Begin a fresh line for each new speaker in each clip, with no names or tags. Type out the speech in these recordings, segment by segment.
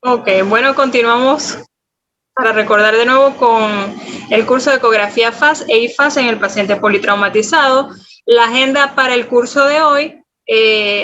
Ok, bueno, continuamos para recordar de nuevo con el curso de ecografía FAS e IFAS en el paciente politraumatizado. La agenda para el curso de hoy,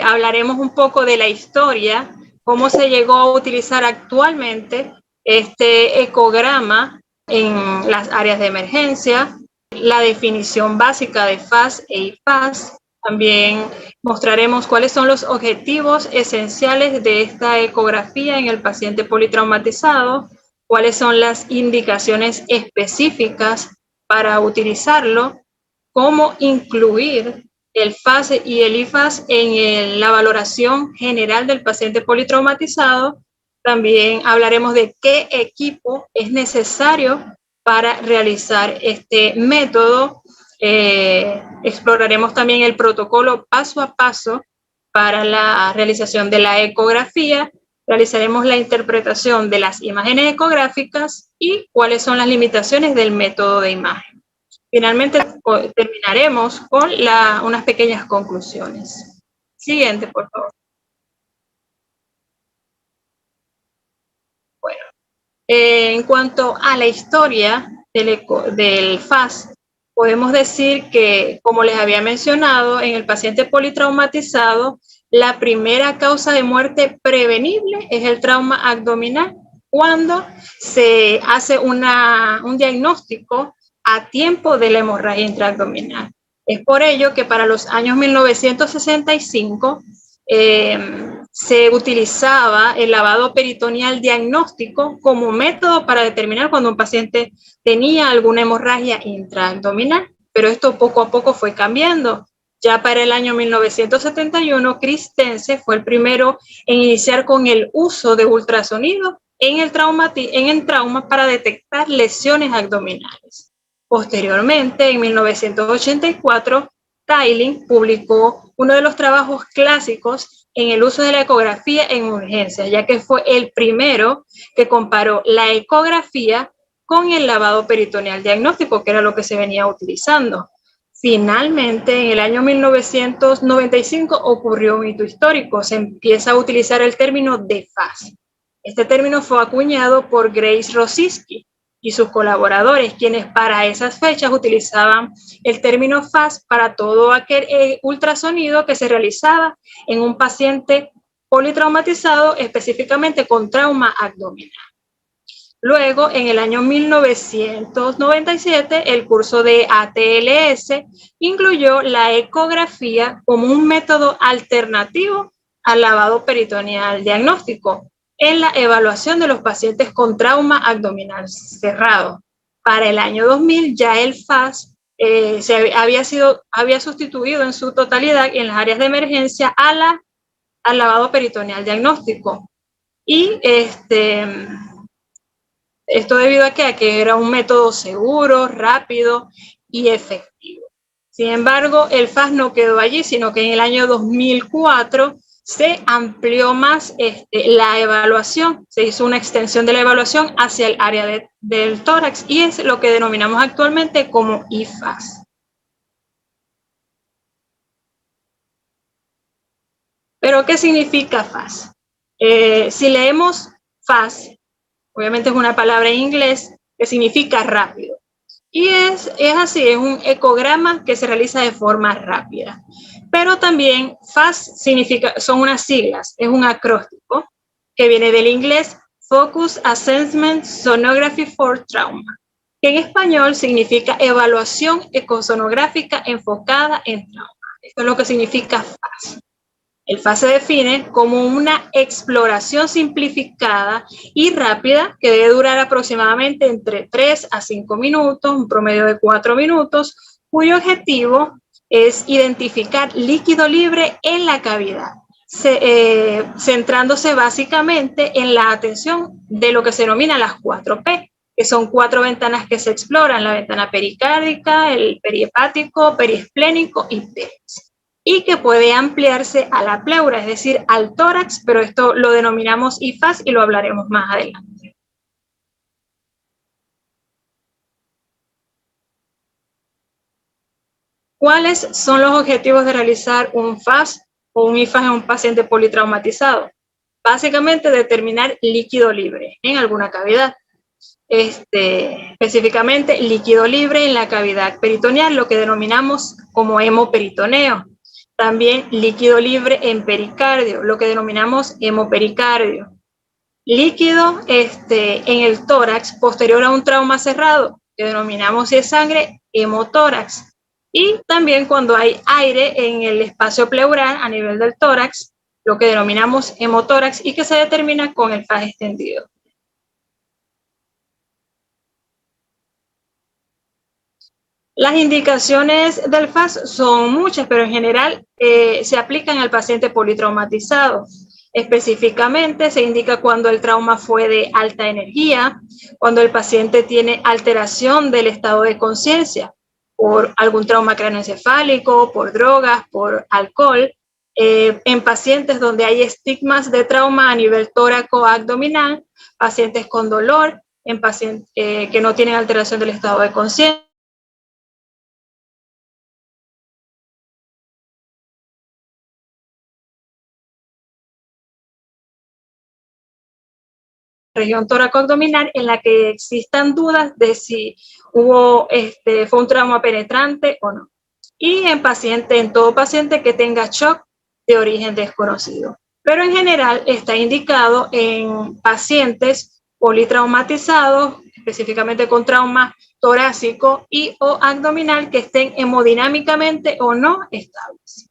hablaremos un poco de la historia, cómo se llegó a utilizar actualmente este ecograma en las áreas de emergencia, la definición básica de FAS e IFAS. También mostraremos cuáles son los objetivos esenciales de esta ecografía en el paciente politraumatizado, cuáles son las indicaciones específicas para utilizarlo, cómo incluir el FAS y el IFAS en la valoración general del paciente politraumatizado. También hablaremos de qué equipo es necesario para realizar este método. Exploraremos también el protocolo paso a paso para la realización de la ecografía. Realizaremos la interpretación de las imágenes ecográficas y cuáles son las limitaciones del método de imagen. Finalmente terminaremos con unas pequeñas conclusiones. Siguiente, por favor. Bueno, en cuanto a la historia del FAS, podemos decir que, como les había mencionado, en el paciente politraumatizado, la primera causa de muerte prevenible es el trauma abdominal cuando se hace un diagnóstico a tiempo de la hemorragia intraabdominal. Es por ello que para los años 1965 se utilizaba el lavado peritoneal diagnóstico como método para determinar cuando un paciente tenía alguna hemorragia intraabdominal, pero esto poco a poco fue cambiando. Ya para el año 1971, Christensen fue el primero en iniciar con el uso de ultrasonido en el trauma para detectar lesiones abdominales. Posteriormente, en 1984, Teiling publicó uno de los trabajos clásicos en el uso de la ecografía en urgencias, ya que fue el primero que comparó la ecografía con el lavado peritoneal diagnóstico, que era lo que se venía utilizando. Finalmente, en el año 1995 ocurrió un hito histórico, se empieza a utilizar el término de FAS. Este término fue acuñado por Grace Rosiski y sus colaboradores, quienes para esas fechas utilizaban el término FAS para todo aquel ultrasonido que se realizaba en un paciente politraumatizado, específicamente con trauma abdominal. Luego, en el año 1997, el curso de ATLS incluyó la ecografía como un método alternativo al lavado peritoneal diagnóstico en la evaluación de los pacientes con trauma abdominal cerrado. Para el año 2000, ya el FAS había sustituido en su totalidad en las áreas de emergencia al lavado peritoneal diagnóstico. Y esto debido a que era un método seguro, rápido y efectivo. Sin embargo, el FAS no quedó allí, sino que en el año 2004 se amplió más la evaluación, se hizo una extensión de la evaluación hacia el área del tórax y es lo que denominamos actualmente como IFAS. ¿Pero qué significa FAS? Si leemos FAS, obviamente es una palabra en inglés que significa rápido. Y es así, es un ecograma que se realiza de forma rápida. Pero también FAST significa, son unas siglas, es un acróstico que viene del inglés Focus Assessment Sonography for Trauma, que en español significa evaluación ecosonográfica enfocada en trauma. Esto es lo que significa FAST. El FAS se define como una exploración simplificada y rápida que debe durar aproximadamente entre 3 a 5 minutos, un promedio de 4 minutos, cuyo objetivo es identificar líquido libre en la cavidad, centrándose básicamente en la atención de lo que se denomina las 4P, que son 4 ventanas que se exploran: la ventana pericárdica, el perihepático, periesplénico y pérex, y que puede ampliarse a la pleura, es decir, al tórax, pero esto lo denominamos IFAS y lo hablaremos más adelante. ¿Cuáles son los objetivos de realizar un FAS o un IFAS en un paciente politraumatizado? básicamente determinar líquido libre en alguna cavidad. Específicamente líquido libre en la cavidad peritoneal, lo que denominamos como hemoperitoneo. También líquido libre en pericardio, lo que denominamos hemopericardio. Líquido en el tórax posterior a un trauma cerrado, que denominamos si es sangre, hemotórax. Y también cuando hay aire en el espacio pleural a nivel del tórax, lo que denominamos hemotórax y que se determina con el FAS extendido. Las indicaciones del FAS son muchas, pero en general se aplican al paciente politraumatizado. Específicamente se indica cuando el trauma fue de alta energía, cuando el paciente tiene alteración del estado de conciencia por algún trauma craneoencefálico, por drogas, por alcohol, en pacientes donde hay estigmas de trauma a nivel tóraco-abdominal, pacientes con dolor, en pacientes que no tienen alteración del estado de conciencia. Región tóraco-abdominal en la que existan dudas de si fue un trauma penetrante o no. Y en todo paciente que tenga shock de origen desconocido. Pero en general está indicado en pacientes politraumatizados, específicamente con trauma torácico y o abdominal que estén hemodinámicamente o no estables.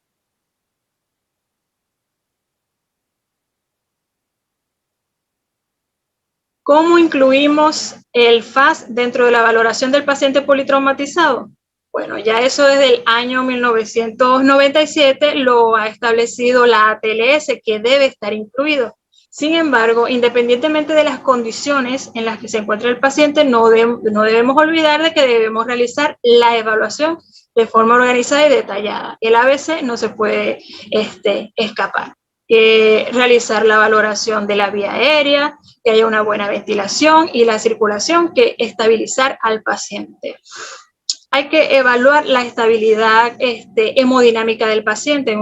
¿Cómo incluimos el FAS dentro de la valoración del paciente politraumatizado? Bueno, ya eso desde el año 1997 lo ha establecido la ATLS, que debe estar incluido. Sin embargo, independientemente de las condiciones en las que se encuentra el paciente, no debemos olvidar de que debemos realizar la evaluación de forma organizada y detallada. El ABC no se puede escapar. Realizar la valoración de la vía aérea, que haya una buena ventilación y la circulación, que estabilizar al paciente. Hay que evaluar la estabilidad hemodinámica del paciente,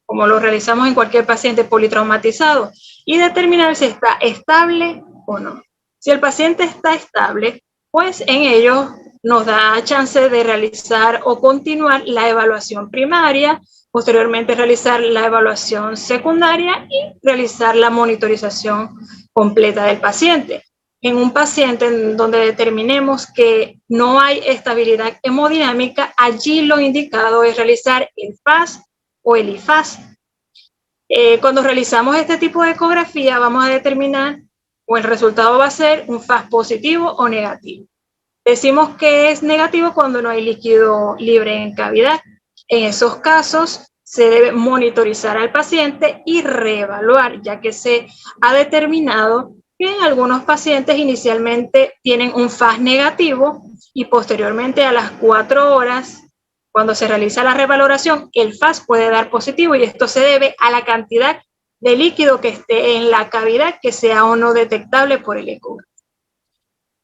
como lo realizamos en cualquier paciente politraumatizado, y determinar si está estable o no. Si el paciente está estable, pues en ello nos da chance de realizar o continuar la evaluación primaria, posteriormente realizar la evaluación secundaria y realizar la monitorización completa del paciente. En un paciente en donde determinemos que no hay estabilidad hemodinámica, allí lo indicado es realizar el FAS o el IFAS. Cuando realizamos este tipo de ecografía, vamos a determinar o el resultado va a ser un FAS positivo o negativo. Decimos que es negativo cuando no hay líquido libre en cavidad. En esos casos se debe monitorizar al paciente y reevaluar, ya que se ha determinado que en algunos pacientes inicialmente tienen un FAS negativo y posteriormente a las 4 horas, cuando se realiza la revaloración, el FAS puede dar positivo y esto se debe a la cantidad de líquido que esté en la cavidad que sea o no detectable por el ecógrafo.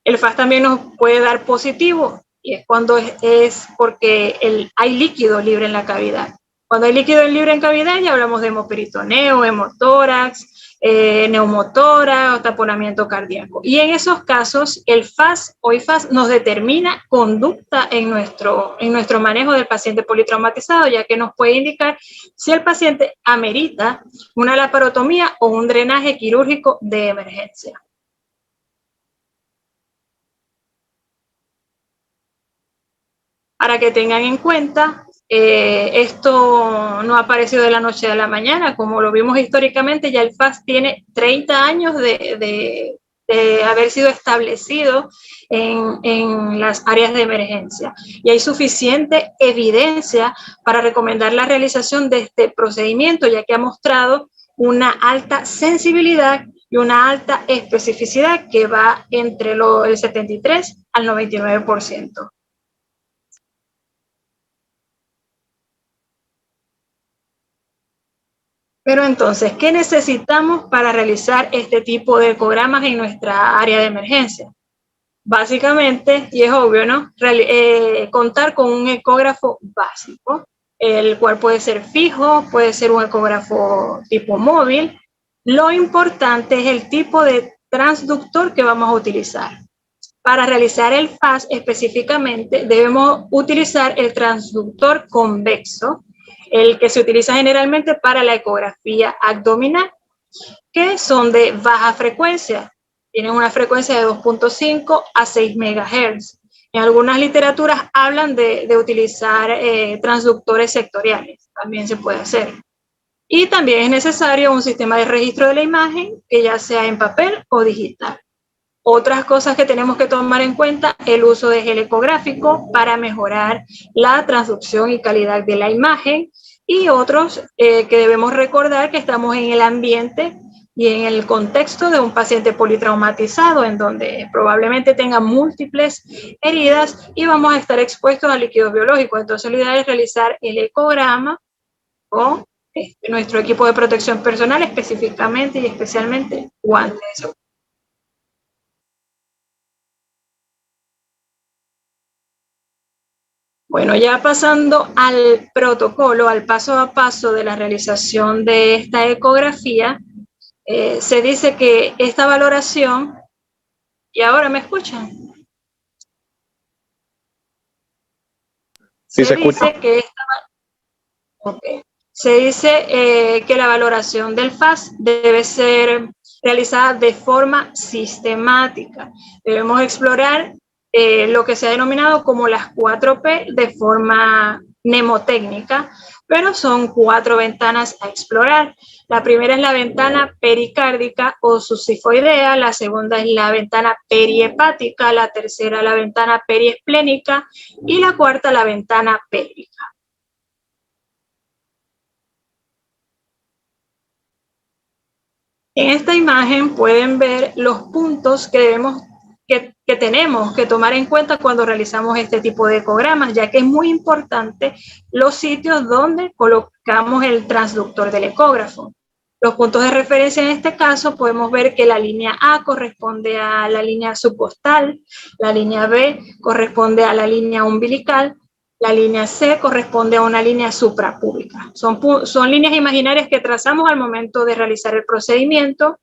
El FAS también nos puede dar positivo y es cuando es porque hay líquido libre en la cavidad. Cuando hay líquido libre en cavidad ya hablamos de hemoperitoneo, hemotórax, neumotórax o taponamiento cardíaco. Y en esos casos el FAS o IFAS nos determina conducta en nuestro manejo del paciente politraumatizado, ya que nos puede indicar si el paciente amerita una laparotomía o un drenaje quirúrgico de emergencia. Para que tengan en cuenta, esto no ha aparecido de la noche a la mañana, como lo vimos históricamente, ya el FAS tiene 30 años de haber sido establecido en las áreas de emergencia. Y hay suficiente evidencia para recomendar la realización de este procedimiento, ya que ha mostrado una alta sensibilidad y una alta especificidad que va entre el 73 al 99%. Pero entonces, ¿qué necesitamos para realizar este tipo de ecogramas en nuestra área de emergencia? Básicamente, y es obvio, ¿no? Contar con un ecógrafo básico, el cual puede ser fijo, puede ser un ecógrafo tipo móvil. Lo importante es el tipo de transductor que vamos a utilizar. Para realizar el FAS específicamente, debemos utilizar el transductor convexo, el que se utiliza generalmente para la ecografía abdominal, que son de baja frecuencia. Tienen una frecuencia de 2.5 a 6 MHz. En algunas literaturas hablan de utilizar transductores sectoriales, también se puede hacer. Y también es necesario un sistema de registro de la imagen, que ya sea en papel o digital. Otras cosas que tenemos que tomar en cuenta, el uso de gel ecográfico para mejorar la transducción y calidad de la imagen, y otros que debemos recordar que estamos en el ambiente y en el contexto de un paciente politraumatizado, en donde probablemente tenga múltiples heridas y vamos a estar expuestos a líquidos biológicos. Entonces, lo ideal es realizar el ecograma con nuestro equipo de protección personal, específicamente y especialmente guantes. Bueno, ya pasando al protocolo, al paso a paso de la realización de esta ecografía, se dice que esta valoración, ¿y ahora me escuchan?
Sí, se escucha.
Se dice que la valoración del FAS debe ser realizada de forma sistemática. Debemos explorar lo que se ha denominado como las 4P de forma mnemotécnica, pero son 4 ventanas a explorar. La primera es la ventana pericárdica o sucifoidea, la segunda es la ventana periepática, la tercera la ventana periesplénica y la cuarta la ventana pélvica. En esta imagen pueden ver los puntos que tenemos que tomar en cuenta cuando realizamos este tipo de ecogramas, ya que es muy importante los sitios donde colocamos el transductor del ecógrafo. Los puntos de referencia en este caso podemos ver que la línea A corresponde a la línea subcostal, la línea B corresponde a la línea umbilical, la línea C corresponde a una línea suprapúbica. Son líneas imaginarias que trazamos al momento de realizar el procedimiento,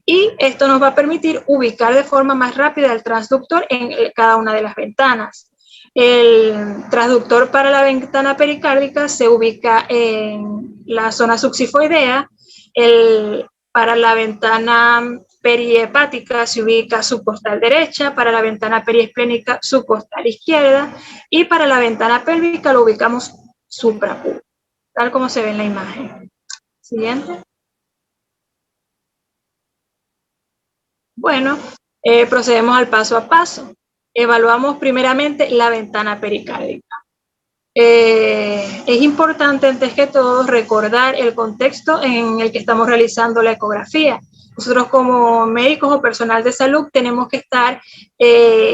y esto nos va a permitir ubicar de forma más rápida el transductor en cada una de las ventanas. El transductor para la ventana pericárdica se ubica en la zona succifoidea, para la ventana periepática se ubica subcostal derecha, para la ventana periesplénica subcostal izquierda, y para la ventana pélvica lo ubicamos suprapúbico, tal como se ve en la imagen. Siguiente. Bueno, procedemos al paso a paso. Evaluamos primeramente la ventana pericárdica. Es importante, antes que todo, recordar el contexto en el que estamos realizando la ecografía. Nosotros, como médicos o personal de salud, tenemos que estar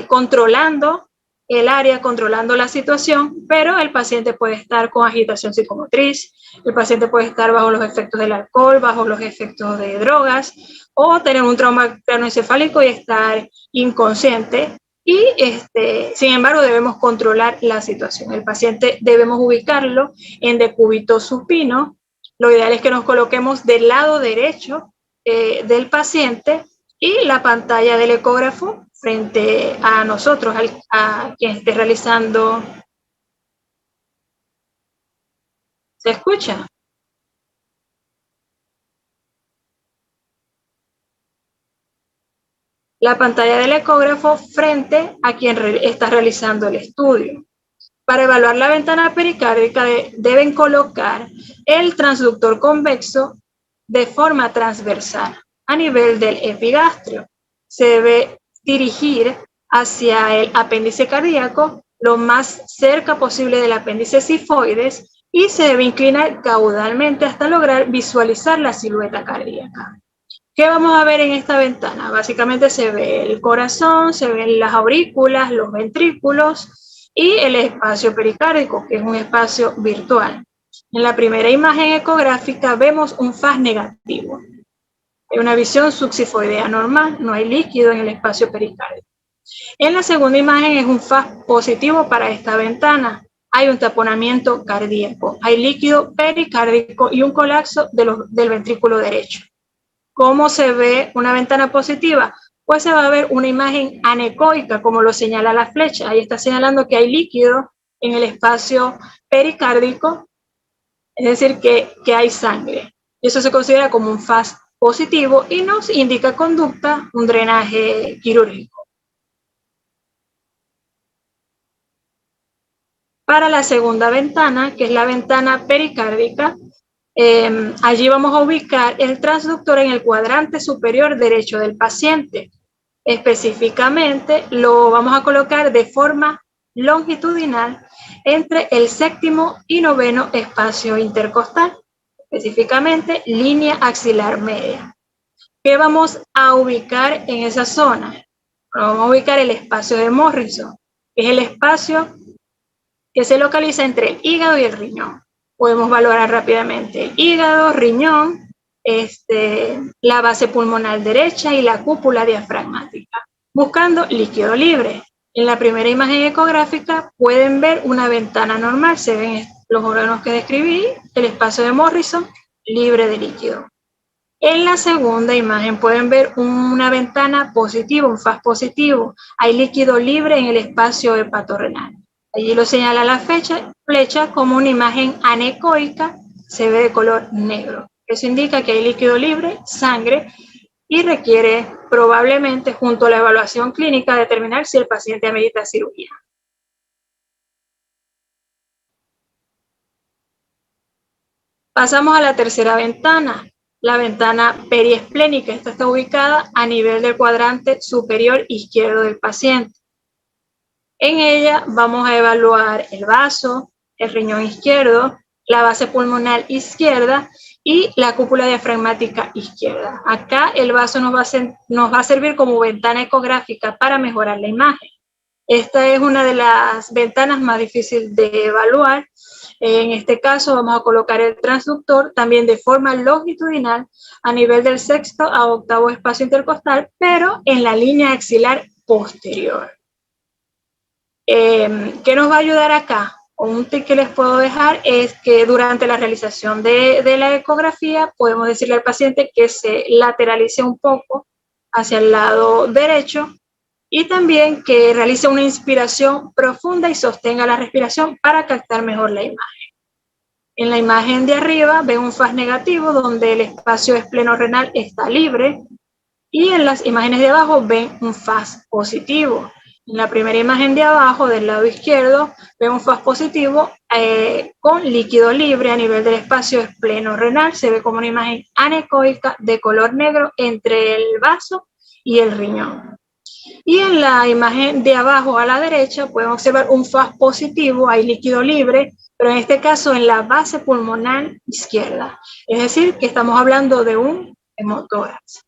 controlando el área, controlando la situación, pero el paciente puede estar con agitación psicomotriz, el paciente puede estar bajo los efectos del alcohol, bajo los efectos de drogas, o tener un trauma craneoencefálico y estar inconsciente. Y sin embargo debemos controlar la situación. El paciente debemos ubicarlo en decúbito supino. Lo ideal es que nos coloquemos del lado derecho del paciente y la pantalla del ecógrafo frente a nosotros, a quien esté realizando. ¿Se escucha? La pantalla del ecógrafo frente a quien está realizando el estudio. Para evaluar la ventana pericárdica deben colocar el transductor convexo de forma transversal a nivel del epigastrio. Se debe dirigir hacia el apéndice cardíaco lo más cerca posible del apéndice sifoides y se debe inclinar caudalmente hasta lograr visualizar la silueta cardíaca. ¿Qué vamos a ver en esta ventana? Básicamente se ve el corazón, se ven las aurículas, los ventrículos y el espacio pericárdico, que es un espacio virtual. En la primera imagen ecográfica vemos un FAS negativo. Hay una visión succifoidea normal, no hay líquido en el espacio pericárdico. En la segunda imagen es un FAS positivo para esta ventana. Hay un taponamiento cardíaco, hay líquido pericárdico y un colapso del ventrículo derecho. ¿Cómo se ve una ventana positiva? Pues se va a ver una imagen anecoica, como lo señala la flecha. Ahí está señalando que hay líquido en el espacio pericárdico, es decir, que hay sangre. Eso se considera como un FAS positivo y nos indica conducta, un drenaje quirúrgico. Para la segunda ventana, que es la ventana pericárdica, allí vamos a ubicar el transductor en el cuadrante superior derecho del paciente. Específicamente lo vamos a colocar de forma longitudinal entre el séptimo y noveno espacio intercostal, específicamente línea axilar media. ¿Qué vamos a ubicar en esa zona? Vamos a ubicar el espacio de Morrison, que es el espacio que se localiza entre el hígado y el riñón. Podemos valorar rápidamente el hígado, riñón, la base pulmonar derecha y la cúpula diafragmática, buscando líquido libre. En la primera imagen ecográfica pueden ver una ventana normal, se ven los órganos que describí, el espacio de Morrison libre de líquido. En la segunda imagen pueden ver una ventana positiva, un FAS positivo. Hay líquido libre en el espacio hepatorrenal. Allí lo señala la flecha como una imagen anecoica, se ve de color negro. Eso indica que hay líquido libre, sangre, y requiere probablemente, junto a la evaluación clínica, determinar si el paciente amerita cirugía. Pasamos a la tercera ventana, la ventana periesplénica. Esta está ubicada a nivel del cuadrante superior izquierdo del paciente. En ella vamos a evaluar el vaso, el riñón izquierdo, la base pulmonar izquierda y la cúpula diafragmática izquierda. Acá el vaso nos va a servir como ventana ecográfica para mejorar la imagen. Esta es una de las ventanas más difíciles de evaluar. En este caso vamos a colocar el transductor también de forma longitudinal a nivel del sexto a octavo espacio intercostal, pero en la línea axilar posterior. ¿Qué nos va a ayudar acá? Un tip que les puedo dejar es que durante la realización de la ecografía podemos decirle al paciente que se lateralice un poco hacia el lado derecho y también que realice una inspiración profunda y sostenga la respiración para captar mejor la imagen. En la imagen de arriba ven un FAS negativo donde el espacio espleno-renal está libre y en las imágenes de abajo ven un FAS positivo. En la primera imagen de abajo, del lado izquierdo, ven un FAS positivo con líquido libre a nivel del espacio espleno-renal. Se ve como una imagen anecoica de color negro entre el vaso y el riñón. Y en la imagen de abajo a la derecha pueden observar un FAS positivo, hay líquido libre, pero en este caso en la base pulmonar izquierda. Es decir, que estamos hablando de un hemotórax.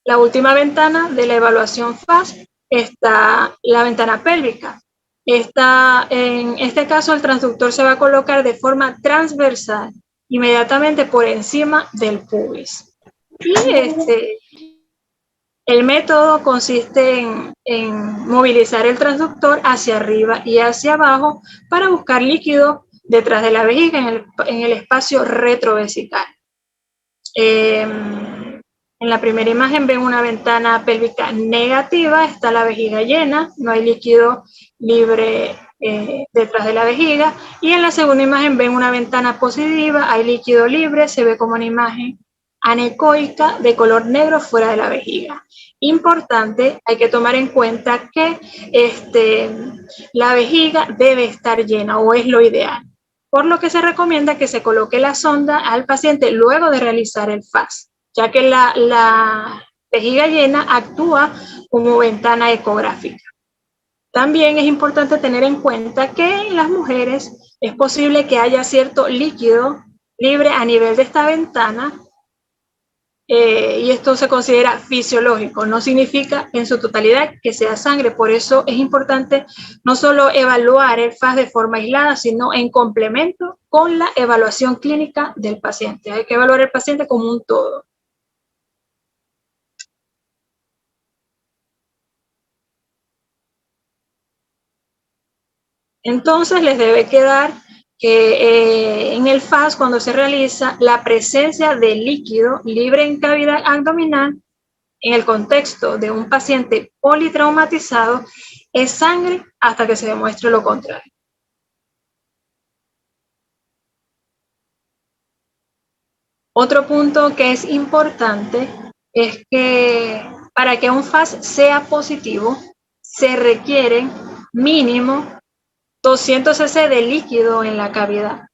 La última ventana de la evaluación FAS está la ventana pélvica. En este caso el transductor se va a colocar de forma transversal, inmediatamente por encima del pubis. Y el método consiste en movilizar el transductor hacia arriba y hacia abajo para buscar líquido detrás de la vejiga en el espacio retrovesical. En la primera imagen ven una ventana pélvica negativa, está la vejiga llena, no hay líquido libre detrás de la vejiga. Y en la segunda imagen ven una ventana positiva, hay líquido libre, se ve como una imagen anecoica de color negro fuera de la vejiga. Importante, hay que tomar en cuenta que la vejiga debe estar llena o es lo ideal, por lo que se recomienda que se coloque la sonda al paciente luego de realizar el FAS, ya que la vejiga llena actúa como ventana ecográfica. También es importante tener en cuenta que en las mujeres es posible que haya cierto líquido libre a nivel de esta ventana, y esto se considera fisiológico, no significa en su totalidad que sea sangre. Por eso es importante no solo evaluar el FAS de forma aislada, sino en complemento con la evaluación clínica del paciente. Hay que evaluar al paciente como un todo. Entonces les debe quedar que en el FAS, cuando se realiza, la presencia de líquido libre en cavidad abdominal en el contexto de un paciente politraumatizado es sangre hasta que se demuestre lo contrario. Otro punto que es importante es que para que un FAS sea positivo, se requieren mínimo 200 cc de líquido en la cavidad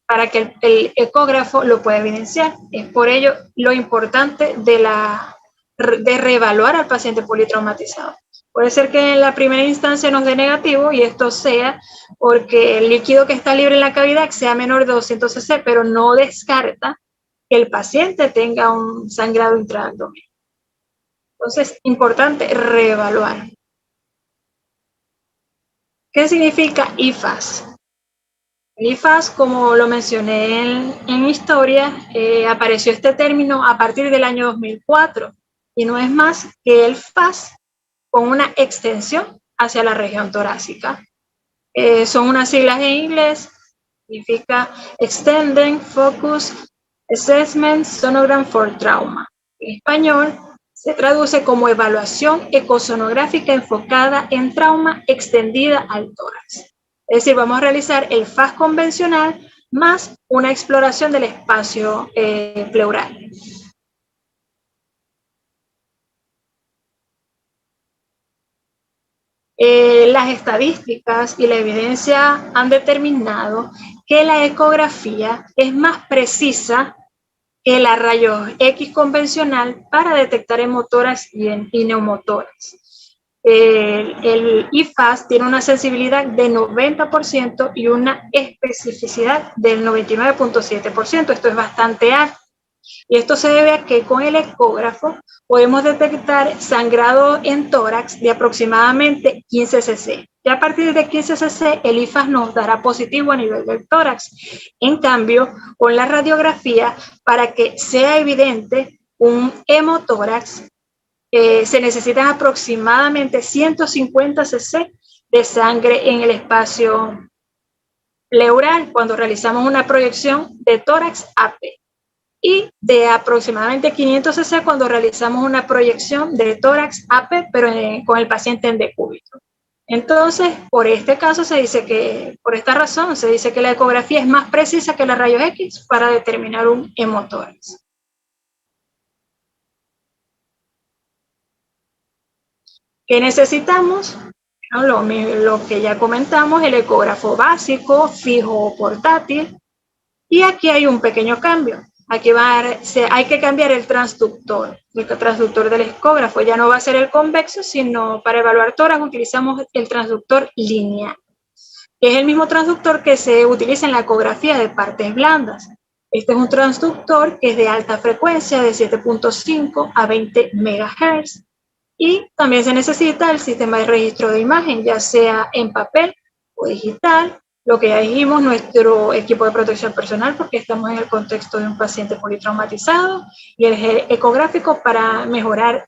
para que el ecógrafo lo pueda evidenciar. Es por ello lo importante de reevaluar al paciente politraumatizado. Puede ser que en la primera instancia nos dé negativo y esto sea porque el líquido que está libre en la cavidad sea menor de 200 cc, pero no descarta que el paciente tenga un sangrado intraabdominal. Entonces, importante reevaluar. ¿Qué significa IFAS? El IFAS, como lo mencioné en historia, apareció este término a partir del año 2004 y no es más que el FAS con una extensión hacia la región torácica. Son unas siglas en inglés, significa Extending Focus Assessment Sonogram for Trauma. En español se traduce como evaluación ecosonográfica enfocada en trauma extendida al tórax. Es decir, vamos a realizar el FAS convencional más una exploración del espacio pleural. Las estadísticas y la evidencia han determinado que la ecografía es más precisa que la rayos X convencional para detectar hemotórax y neumotórax. El IFAS tiene una sensibilidad de 90% y una especificidad del 99.7%. Esto es bastante alto. Y esto se debe a que con el ecógrafo podemos detectar sangrado en tórax de aproximadamente 15 cc. Y a partir de 15 cc, el IFAS nos dará positivo a nivel del tórax. En cambio, con la radiografía, para que sea evidente un hemotórax, se necesitan aproximadamente 150 cc de sangre en el espacio pleural cuando realizamos una proyección de tórax AP y de aproximadamente 500 cc cuando realizamos una proyección de tórax AP, pero con el paciente en decúbito. Entonces, por este caso se dice que, por esta razón, se dice que la ecografía es más precisa que la rayos X para determinar un hemotórax. ¿Qué necesitamos? Lo que ya comentamos, el ecógrafo básico, fijo o portátil. Y aquí hay un pequeño cambio. Aquí hay que cambiar el transductor del ecógrafo. Ya no va a ser el convexo, sino para evaluar tórax utilizamos el transductor lineal, que es el mismo transductor que se utiliza en la ecografía de partes blandas. Este es un transductor que es de alta frecuencia, de 7.5 a 20 MHz. Y también se necesita el sistema de registro de imagen, ya sea en papel o digital. Lo que ya dijimos, nuestro equipo de protección personal, porque estamos en el contexto de un paciente politraumatizado, y el ecográfico para mejorar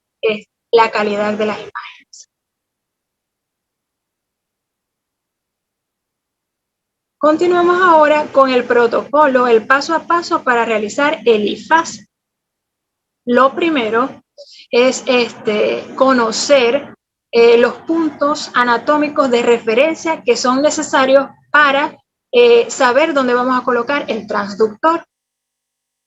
la calidad de las imágenes. Continuamos ahora con el protocolo, el paso a paso para realizar el IFAS. Lo primero es conocer los puntos anatómicos de referencia que son necesarios para saber dónde vamos a colocar el transductor.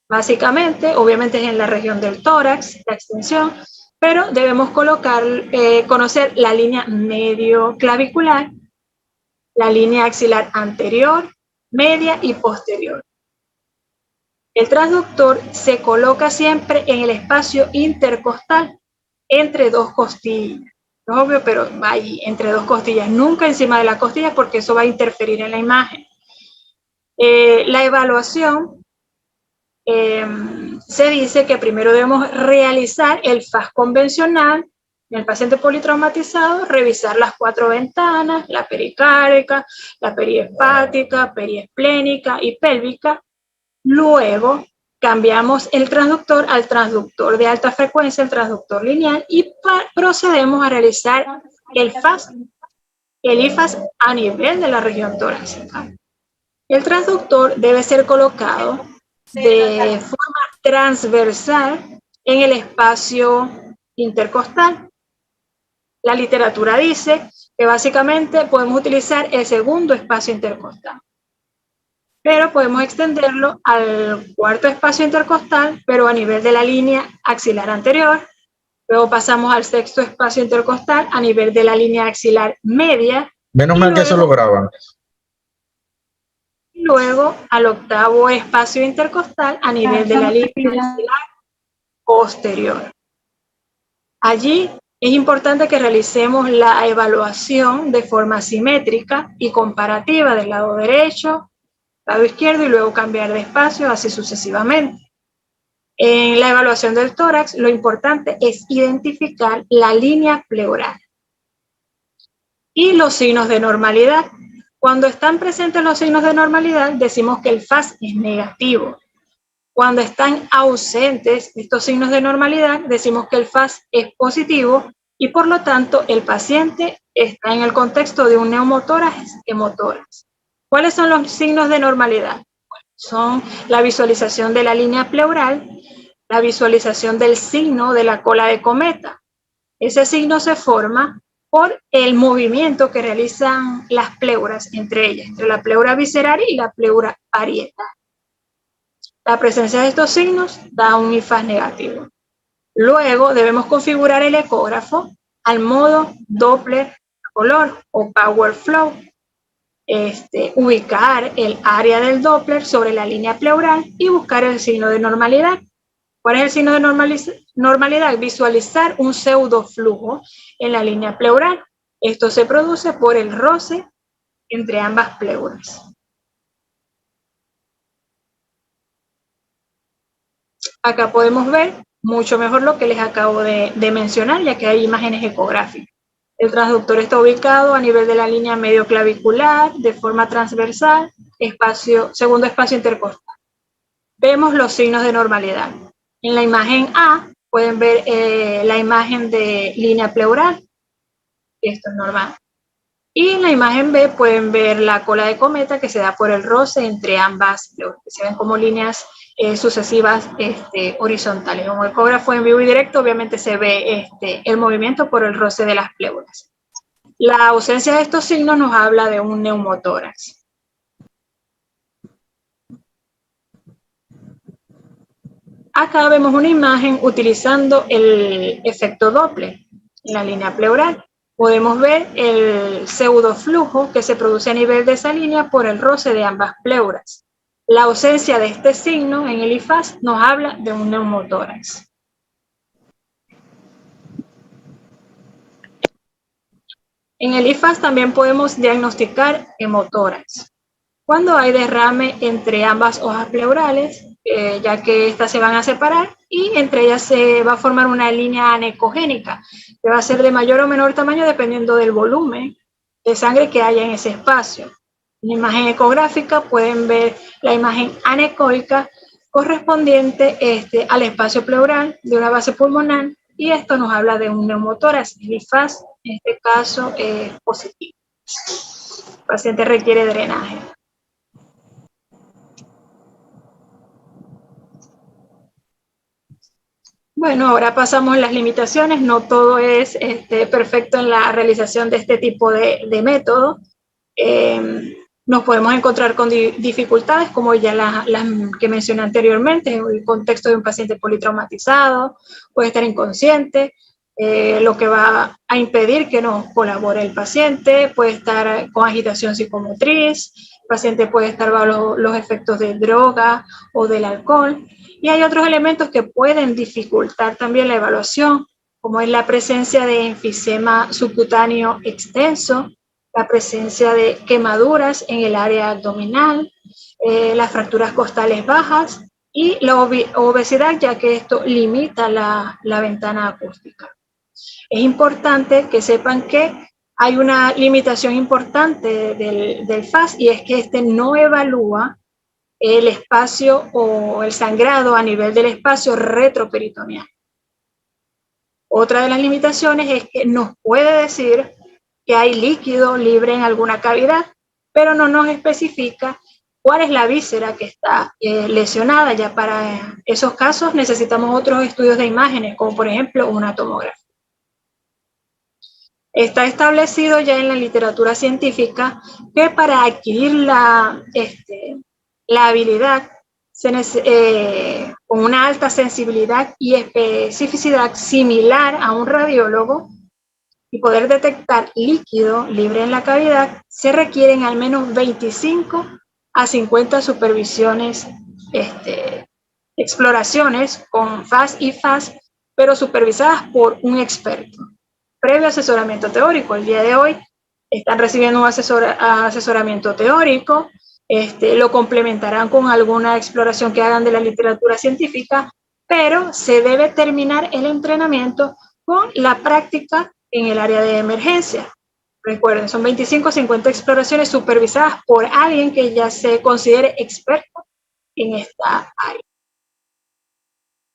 Básicamente, obviamente es en la región del tórax, la extensión, pero debemos conocer la línea medio clavicular, la línea axilar anterior, media y posterior. El transductor se coloca siempre en el espacio intercostal, entre dos costillas. Es obvio, pero va ahí, entre dos costillas, nunca encima de la costilla porque eso va a interferir en la imagen. La evaluación se dice que primero debemos realizar el FAS convencional en el paciente politraumatizado, revisar las 4 ventanas, la pericárdica, la periespática, periesplénica y pélvica. Luego cambiamos el transductor al transductor de alta frecuencia, el transductor lineal, y procedemos a realizar el IFAS a nivel de la región torácica. El transductor debe ser colocado de forma transversal en el espacio intercostal. La literatura dice que básicamente podemos utilizar el segundo espacio intercostal, pero podemos extenderlo al cuarto espacio intercostal, pero a nivel de la línea axilar anterior. Luego pasamos al sexto espacio intercostal a nivel de la línea axilar media.
Menos mal que eso lo graban.
Y luego al octavo espacio intercostal a nivel de la línea axilar posterior. Allí es importante que realicemos la evaluación de forma simétrica y comparativa del lado derecho, lado izquierdo y luego cambiar de espacio así sucesivamente. En la evaluación del tórax, lo importante es identificar la línea pleural y los signos de normalidad. Cuando están presentes los signos de normalidad, decimos que el FAS es negativo. Cuando están ausentes estos signos de normalidad, decimos que el FAS es positivo y por lo tanto el paciente está en el contexto de un neumotórax hemotórax. ¿Cuáles son los signos de normalidad? Son la visualización de la línea pleural, la visualización del signo de la cola de cometa. Ese signo se forma por el movimiento que realizan las pleuras entre ellas, entre la pleura visceral y la pleura parietal. La presencia de estos signos da un IFAS negativo. Luego debemos configurar el ecógrafo al modo Doppler color o Power Flow. Ubicar el área del Doppler sobre la línea pleural y buscar el signo de normalidad. ¿Cuál es el signo de normalidad? Visualizar un pseudoflujo en la línea pleural. Esto se produce por el roce entre ambas pleuras. Acá podemos ver mucho mejor lo que les acabo de mencionar, ya que hay imágenes ecográficas. El transductor está ubicado a nivel de la línea medio clavicular, de forma transversal, segundo espacio intercostal. Vemos los signos de normalidad. En la imagen A pueden ver la imagen de línea pleural, esto es normal. Y en la imagen B pueden ver la cola de cometa que se da por el roce entre ambas pleuras, que se ven como líneas sucesivas horizontales. En un ecógrafo en vivo y directo obviamente se ve el movimiento por el roce de las pleuras. La ausencia de estos signos nos habla de un neumotórax. Acá vemos una imagen utilizando el efecto Doppler en la línea pleural. Podemos ver el pseudoflujo que se produce a nivel de esa línea por el roce de ambas pleuras. La ausencia de este signo en el IFAS nos habla de un neumotórax. En el IFAS también podemos diagnosticar hemotórax. Cuando hay derrame entre ambas hojas pleurales, ya que estas se van a separar y entre ellas se va a formar una línea anecogénica que va a ser de mayor o menor tamaño dependiendo del volumen de sangre que haya en ese espacio. En la imagen ecográfica pueden ver la imagen anecoica correspondiente al espacio pleural de una base pulmonar y esto nos habla de un neumotórax. El IFAS en este caso es positivo. El paciente requiere drenaje. Bueno, ahora pasamos a las limitaciones. No todo es perfecto en la realización de este tipo de método. Nos podemos encontrar con dificultades, como ya las que mencioné anteriormente, en el contexto de un paciente politraumatizado, puede estar inconsciente, lo que va a impedir que nos colabore el paciente, puede estar con agitación psicomotriz, el paciente puede estar bajo los efectos de droga o del alcohol. Y hay otros elementos que pueden dificultar también la evaluación, como es la presencia de enfisema subcutáneo extenso, la presencia de quemaduras en el área abdominal, las fracturas costales bajas y la obesidad, ya que esto limita la ventana acústica. Es importante que sepan que hay una limitación importante del FAS y es que no evalúa el espacio o el sangrado a nivel del espacio retroperitoneal. Otra de las limitaciones es que nos puede decir que hay líquido libre en alguna cavidad, pero no nos especifica cuál es la víscera que está lesionada. Ya para esos casos necesitamos otros estudios de imágenes, como por ejemplo una tomografía. Está establecido ya en la literatura científica que para adquirir la habilidad con una alta sensibilidad y especificidad similar a un radiólogo y poder detectar líquido libre en la cavidad, se requieren al menos 25 a 50 supervisiones, exploraciones con FAS y FAS, pero supervisadas por un experto. Previo asesoramiento teórico. El día de hoy están recibiendo un asesoramiento teórico, lo complementarán con alguna exploración que hagan de la literatura científica, pero se debe terminar el entrenamiento con la práctica en el área de emergencia. Recuerden, son 25 o 50 exploraciones supervisadas por alguien que ya se considere experto en esta área.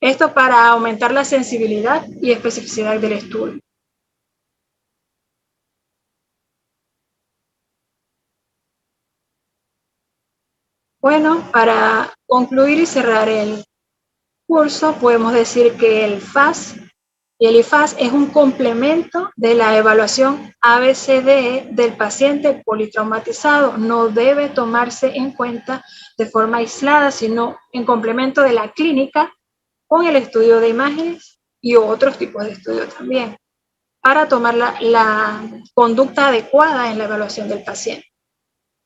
Esto para aumentar la sensibilidad y especificidad del estudio. Bueno, para concluir y cerrar el curso, podemos decir que el FAS y el IFAS es un complemento de la evaluación ABCDE del paciente politraumatizado. No debe tomarse en cuenta de forma aislada, sino en complemento de la clínica con el estudio de imágenes y otros tipos de estudios también, para tomar la conducta adecuada en la evaluación del paciente.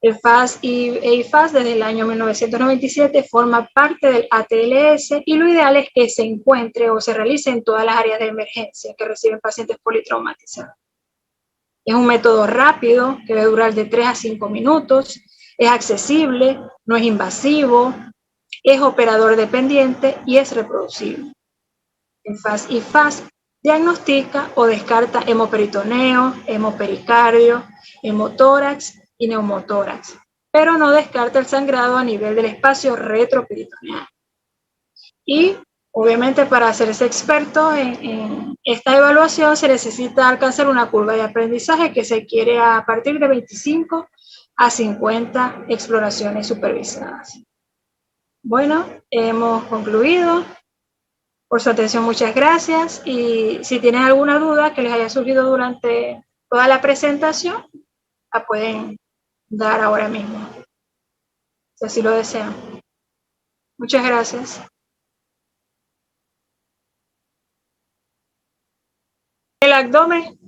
El FAS e IFAS desde el año 1997 forma parte del ATLS y lo ideal es que se encuentre o se realice en todas las áreas de emergencia que reciben pacientes politraumatizados. Es un método rápido que debe durar de 3 a 5 minutos, es accesible, no es invasivo, es operador dependiente y es reproducible. El FAS y FAS diagnostica o descarta hemoperitoneo, hemopericardio, hemotórax y neumotórax, pero no descarta el sangrado a nivel del espacio retroperitoneal. Y obviamente para hacerse experto en esta evaluación se necesita alcanzar una curva de aprendizaje que se quiere a partir de 25 a 50 exploraciones supervisadas. Bueno, hemos concluido. Por su atención, muchas gracias. Y si tienen alguna duda que les haya surgido durante toda la presentación, la pueden dar ahora mismo, si así lo desean. Muchas gracias. El abdomen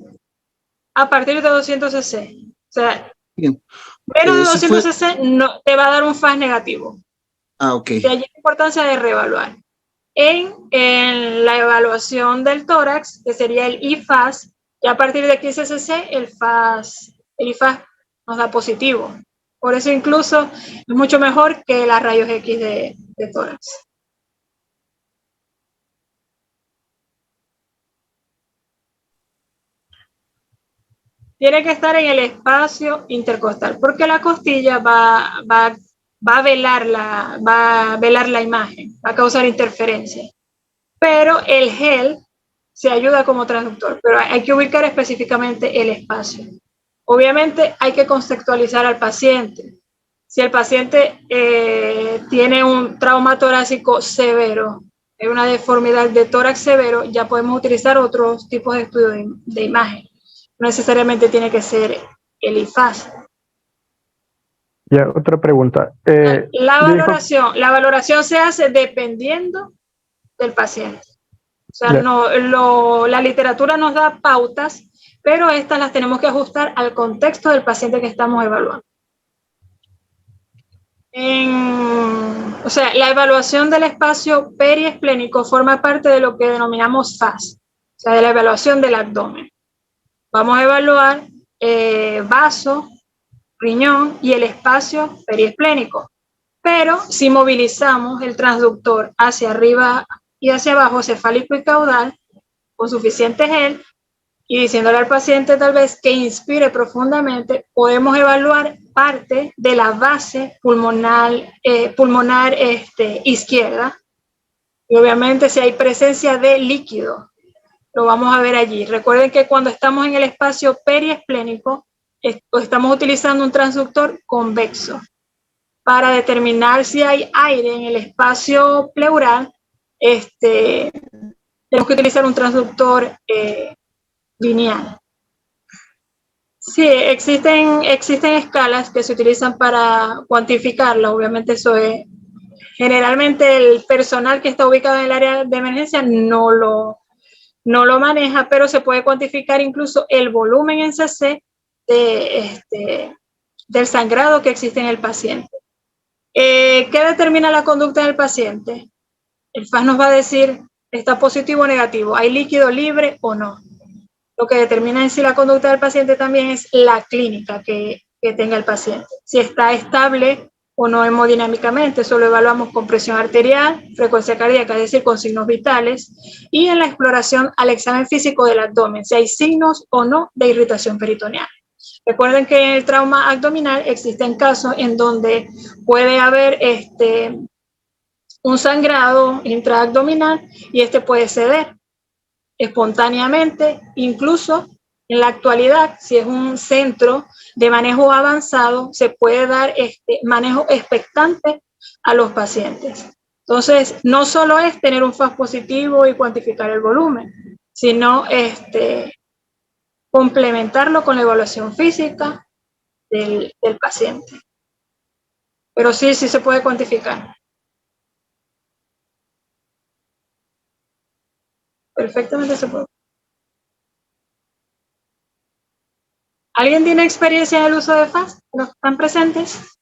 a partir de 200 cc. O sea, bien. Menos de 200 cc no, te va a dar un FAS negativo.
Ah, ok.
De allí la importancia de reevaluar. En la evaluación del tórax, que sería el IFAS, y a partir de 15 cc el IFAS nos da positivo. Por eso incluso es mucho mejor que las rayos X de tórax. Tiene que estar en el espacio intercostal, porque la costilla va a velar la imagen, va a causar interferencia. Pero el gel se ayuda como transductor, pero hay que ubicar específicamente el espacio. Obviamente hay que conceptualizar al paciente. Si el paciente tiene un trauma torácico severo, una deformidad de tórax severo, ya podemos utilizar otros tipos de estudios de imagen. No necesariamente tiene que ser el IFAS.
Ya, otra pregunta.
La valoración se hace dependiendo del paciente. O sea, la literatura nos da pautas, pero estas las tenemos que ajustar al contexto del paciente que estamos evaluando. O sea, la evaluación del espacio periesplénico forma parte de lo que denominamos FAS, o sea, de la evaluación del abdomen. Vamos a evaluar vaso, riñón y el espacio periesplénico. Pero si movilizamos el transductor hacia arriba y hacia abajo, cefálico y caudal, con suficiente gel, y diciéndole al paciente tal vez que inspire profundamente, podemos evaluar parte de la base pulmonar izquierda. Y obviamente si hay presencia de líquido, lo vamos a ver allí. Recuerden que cuando estamos en el espacio periesplénico, estamos utilizando un transductor convexo. para determinar si hay aire en el espacio pleural, tenemos que utilizar un transductor lineal. Sí, existen escalas que se utilizan para cuantificarlo. Obviamente eso es, generalmente el personal que está ubicado en el área de emergencia no lo maneja, pero se puede cuantificar incluso el volumen en cc del sangrado que existe en el paciente. ¿Qué determina la conducta del paciente? El FAS nos va a decir, ¿está positivo o negativo? ¿Hay líquido libre o no? Lo que determina en sí la conducta del paciente también es la clínica que tenga el paciente. Si está estable o no hemodinámicamente, eso lo evaluamos con presión arterial, frecuencia cardíaca, es decir, con signos vitales, y en la exploración al examen físico del abdomen, si hay signos o no de irritación peritoneal. Recuerden que en el trauma abdominal existen casos en donde puede haber un sangrado intraabdominal y puede ceder espontáneamente, incluso en la actualidad, si es un centro de manejo avanzado, se puede dar manejo expectante a los pacientes. Entonces, no solo es tener un FAS positivo y cuantificar el volumen, sino complementarlo con la evaluación física del paciente. Pero sí se puede cuantificar. Perfectamente se puede. ¿Alguien tiene experiencia en el uso de FAS? ¿Los están presentes?